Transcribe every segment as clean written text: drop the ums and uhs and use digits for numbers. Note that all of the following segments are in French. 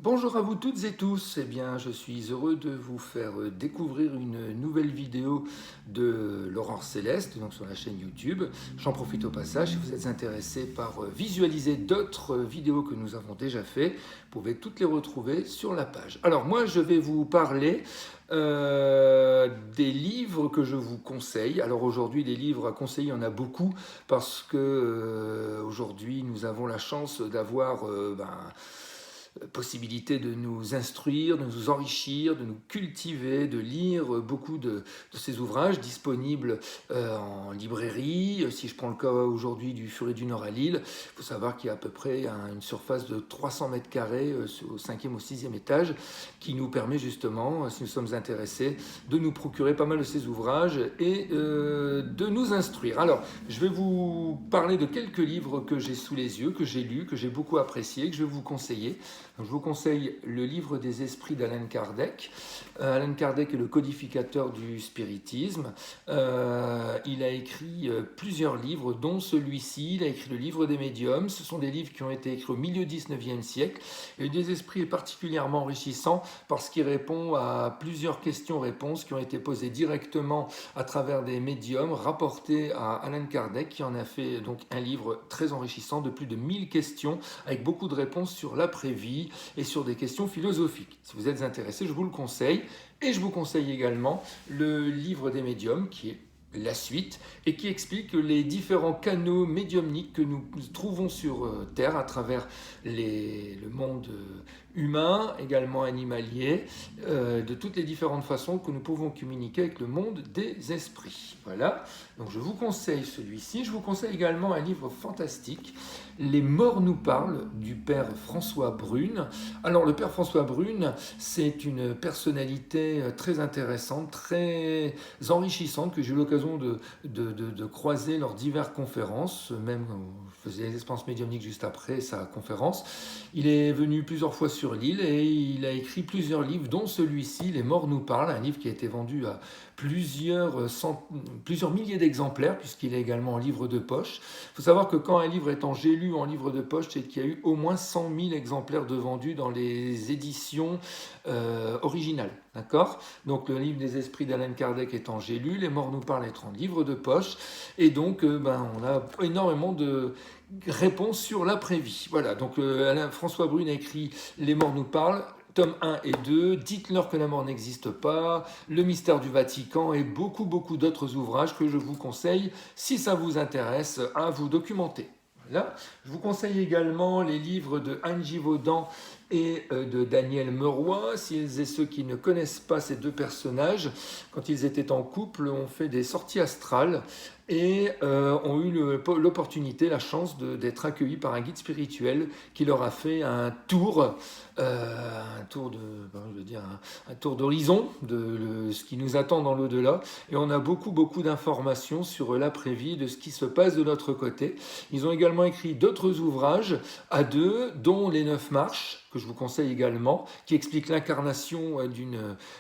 Bonjour à vous toutes et tous, je suis heureux de vous faire découvrir une nouvelle vidéo de l'Aurore Céleste, donc sur la chaîne YouTube. J'en profite au passage, si vous êtes intéressé par visualiser d'autres vidéos que nous avons déjà fait, vous pouvez toutes les retrouver sur la page. Alors moi je vais vous parler des livres que je vous conseille. Alors aujourd'hui des livres à conseiller, il y en a beaucoup parce que aujourd'hui nous avons la chance d'avoir possibilité de nous instruire, de nous enrichir, de nous cultiver, de lire beaucoup de ces ouvrages disponibles en librairie. Si je prends le cas aujourd'hui du Furet du Nord à Lille, il faut savoir qu'il y a à peu près une surface de 300 mètres carrés au 5e ou 6e étage qui nous permet justement, si nous sommes intéressés, de nous procurer pas mal de ces ouvrages et de nous instruire. Alors, je vais vous parler de quelques livres que j'ai sous les yeux, que j'ai lus, que j'ai beaucoup appréciés, que je vais vous conseiller. Donc, je vous conseille le livre des esprits d'Allan Kardec. Allan Kardec est le codificateur du spiritisme. Il a écrit plusieurs livres, dont celui-ci. Il a écrit le livre des médiums. Ce sont des livres qui ont été écrits au milieu du 19e siècle. Et le des esprits est particulièrement enrichissant parce qu'il répond à plusieurs questions-réponses qui ont été posées directement à travers des médiums rapportés à Allan Kardec, qui en a fait donc un livre très enrichissant de plus de 1000 questions avec beaucoup de réponses sur l'après-vie et sur des questions philosophiques. Si vous êtes intéressé, je vous le conseille. Et je vous conseille également le livre des médiums, qui est la suite, et qui explique les différents canaux médiumniques que nous trouvons sur Terre à travers le monde humain, également animalier, de toutes les différentes façons que nous pouvons communiquer avec le monde des esprits. Voilà, donc je vous conseille celui-ci. Je vous conseille également un livre fantastique, Les morts nous parlent, du père François Brune. Alors le père François Brune, c'est une personnalité très intéressante, très enrichissante, que j'ai eu l'occasion de croiser lors diverses conférences, même je faisais des expériences médiumniques juste après sa conférence. Il est venu plusieurs fois sur l'île et il a écrit plusieurs livres, dont celui-ci, Les morts nous parlent, un livre qui a été vendu à plusieurs milliers d'exemplaires, puisqu'il est également en livre de poche. Il faut savoir que quand un livre est en Gélu ou en livre de poche, c'est qu'il y a eu au moins 100 000 exemplaires de vendus dans les éditions originales. D'accord ? Donc le livre des esprits d'Allan Kardec est en Gélu, Les morts nous parlent est en livre de poche, et donc on a énormément de réponses sur l'après-vie. Voilà, donc François Brune a écrit Les morts nous parlent, tome 1 et 2, Dites-leur que la mort n'existe pas, Le mystère du Vatican et beaucoup d'autres ouvrages que je vous conseille, si ça vous intéresse, à vous documenter. Voilà. Je vous conseille également les livres de Anne Givaudan et de Daniel Meroy. Celles et ceux qui ne connaissent pas ces deux personnages, quand ils étaient en couple, ont fait des sorties astrales et ont eu l'opportunité, la chance d'être accueillis par un guide spirituel qui leur a fait un tour un tour d'horizon de ce qui nous attend dans l'au-delà. Et on a beaucoup d'informations sur l'après-vie, de ce qui se passe de notre côté. Ils ont également écrit d'autres ouvrages à deux, dont Les 9 marches, que je vous conseille également, qui explique l'incarnation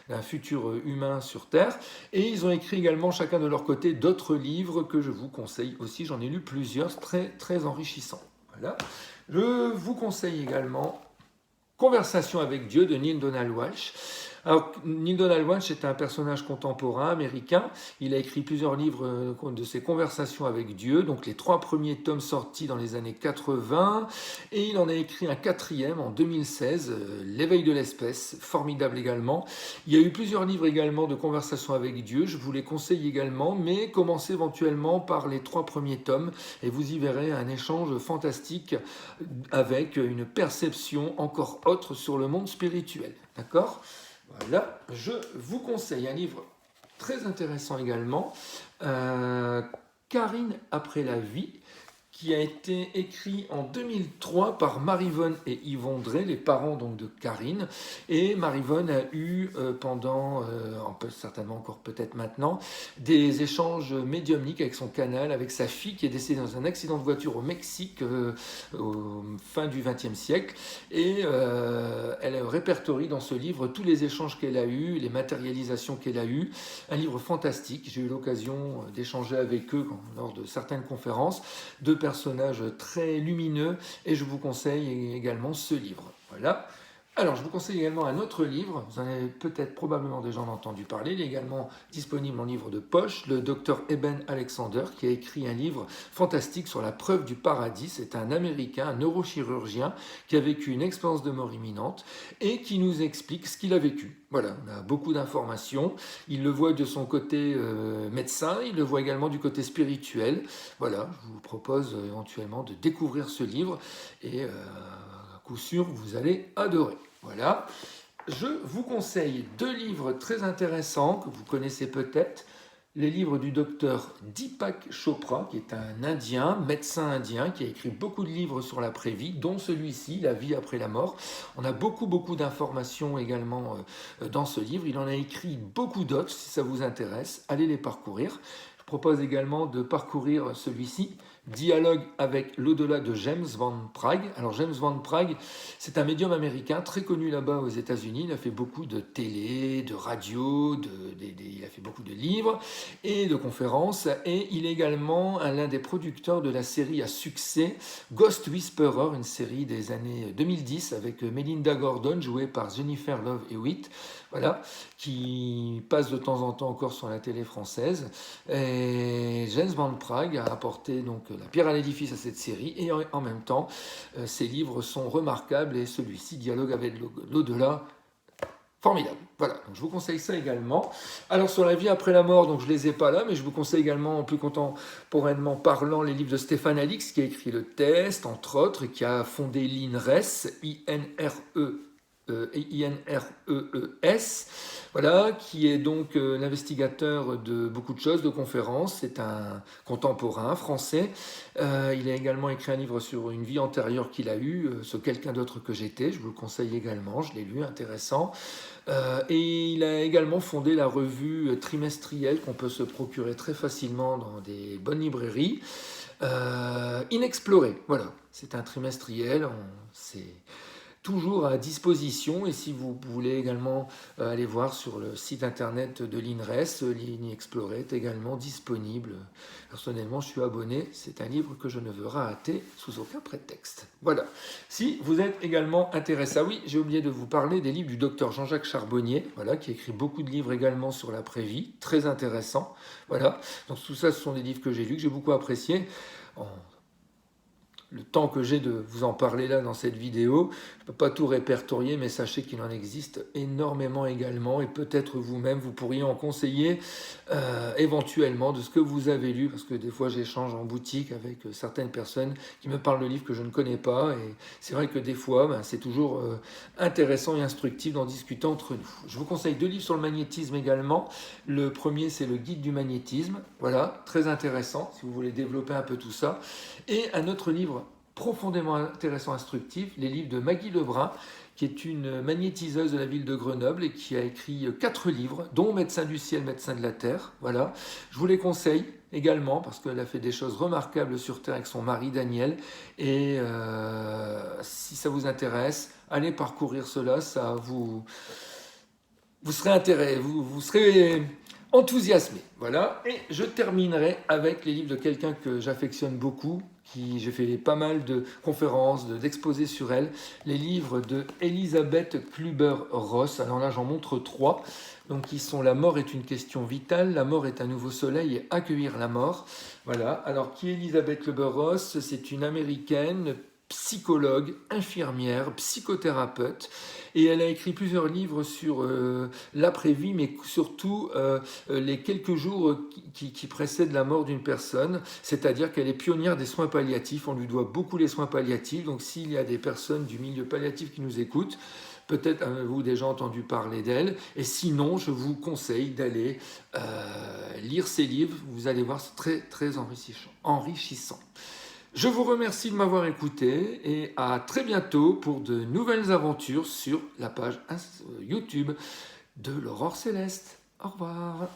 d'un futur humain sur Terre. Et ils ont écrit également chacun de leur côté d'autres livres que je vous conseille aussi. J'en ai lu plusieurs, très enrichissants. Voilà. Je vous conseille également Conversation avec Dieu de Neale Donald Walsch. Alors, Neale Donald Walsch est un personnage contemporain américain. Il a écrit plusieurs livres de ses conversations avec Dieu, donc les 3 premiers tomes sortis dans les années 80, et il en a écrit un 4e en 2016, L'éveil de l'espèce, formidable également. Il y a eu plusieurs livres également de conversations avec Dieu, je vous les conseille également, mais commencez éventuellement par les 3 premiers tomes, et vous y verrez un échange fantastique avec une perception encore autre sur le monde spirituel. D'accord ? Voilà, je vous conseille un livre très intéressant également, Karine après la vie, qui a été écrit en 2003 par Maryvonne et Yvon Drey, les parents donc de Karine. Et Maryvonne a eu pendant, certainement encore peut-être maintenant, des échanges médiumniques avec son canal, avec sa fille qui est décédée dans un accident de voiture au Mexique au fin du XXe siècle. Et elle répertorie dans ce livre tous les échanges qu'elle a eus, les matérialisations qu'elle a eues. Un livre fantastique. J'ai eu l'occasion d'échanger avec eux lors de certaines conférences. Deux personnages très lumineux et je vous conseille également ce livre. Voilà. Alors, je vous conseille également un autre livre, vous en avez peut-être probablement déjà entendu parler, il est également disponible en livre de poche, le docteur Eben Alexander, qui a écrit un livre fantastique sur la preuve du paradis. C'est un Américain, un neurochirurgien, qui a vécu une expérience de mort imminente et qui nous explique ce qu'il a vécu. Voilà, on a beaucoup d'informations, il le voit de son côté médecin, il le voit également du côté spirituel. Voilà, je vous propose éventuellement de découvrir ce livre et à coup sûr, vous allez adorer. Voilà, je vous conseille 2 livres très intéressants que vous connaissez peut-être. Les livres du docteur Deepak Chopra, qui est un Indien, médecin indien, qui a écrit beaucoup de livres sur l'après-vie, dont celui-ci, La vie après la mort. On a beaucoup d'informations également dans ce livre. Il en a écrit beaucoup d'autres, si ça vous intéresse. Allez les parcourir. Je propose également de parcourir celui-ci, Dialogue avec l'au-delà de James Van Praagh. Alors James Van Praagh, c'est un médium américain très connu là-bas aux États-Unis. Il a fait beaucoup de télé, de radio, il a fait beaucoup de livres et de conférences. Et il est également l'un des producteurs de la série à succès Ghost Whisperer, une série des années 2010 avec Melinda Gordon, jouée par Jennifer Love Hewitt. Voilà, qui passe de temps en temps encore sur la télé française. Et James Van Praagh a apporté donc la pierre à l'édifice à cette série, et en même temps, ses livres sont remarquables, et celui-ci, Dialogue avec l'au-delà, formidable. Voilà, donc je vous conseille ça également. Alors sur la vie après la mort, donc je les ai pas là, mais je vous conseille également, plus contemporainement parlant, les livres de Stéphane Alix, qui a écrit Le Test, entre autres, et qui a fondé l'INRES, INREES, voilà, qui est donc l'investigateur de beaucoup de choses, de conférences. C'est un contemporain français. Il a également écrit un livre sur une vie antérieure qu'il a eue, sur quelqu'un d'autre que j'étais. Je vous le conseille également, je l'ai lu, intéressant. Et il a également fondé la revue trimestrielle qu'on peut se procurer très facilement dans des bonnes librairies. Inexploré, voilà, c'est un trimestriel, c'est toujours à disposition, et si vous voulez également aller voir sur le site internet de l'INRES, l'Inexploré est également disponible. Personnellement, je suis abonné, c'est un livre que je ne veux rater sous aucun prétexte. Voilà. Si vous êtes également intéressé, ah oui, j'ai oublié de vous parler des livres du docteur Jean-Jacques Charbonnier, voilà, qui écrit beaucoup de livres également sur l'après-vie, très intéressant. Voilà. Donc tout ça, ce sont des livres que j'ai lus, que j'ai beaucoup appréciés. Le temps que j'ai de vous en parler là dans cette vidéo, je ne peux pas tout répertorier, mais sachez qu'il en existe énormément également, et peut-être vous-même, vous pourriez en conseiller éventuellement de ce que vous avez lu, parce que des fois j'échange en boutique avec certaines personnes qui me parlent de livres que je ne connais pas, et c'est vrai que des fois, c'est toujours intéressant et instructif d'en discuter entre nous. Je vous conseille 2 livres sur le magnétisme également. Le premier, c'est Le Guide du magnétisme, voilà, très intéressant si vous voulez développer un peu tout ça, et un autre livre profondément intéressant, instructif, les livres de Maggie Lebrun, qui est une magnétiseuse de la ville de Grenoble et qui a écrit 4 livres, dont Médecin du ciel, médecin de la terre. Voilà, je vous les conseille également parce qu'elle a fait des choses remarquables sur Terre avec son mari Daniel. Et si ça vous intéresse, allez parcourir cela, ça vous serez vous serez enthousiasmé. Voilà, et je terminerai avec les livres de quelqu'un que j'affectionne beaucoup. J'ai fait pas mal de conférences, d'exposés sur elle, les livres de Elisabeth Kluber-Ross. Alors là, j'en montre 3. Donc, qui sont La mort est une question vitale, La mort est un nouveau soleil et Accueillir la mort. Voilà. Alors, qui est Elisabeth Kluber-Ross? C'est une américaine, psychologue, infirmière, psychothérapeute, et elle a écrit plusieurs livres sur l'après-vie, mais surtout les quelques jours qui précèdent la mort d'une personne, c'est-à-dire qu'elle est pionnière des soins palliatifs, on lui doit beaucoup les soins palliatifs, donc s'il y a des personnes du milieu palliatif qui nous écoutent, peut-être avez-vous déjà entendu parler d'elle, et sinon je vous conseille d'aller lire ses livres, vous allez voir, c'est très enrichissant. Je vous remercie de m'avoir écouté et à très bientôt pour de nouvelles aventures sur la page YouTube de l'Aurore Céleste. Au revoir.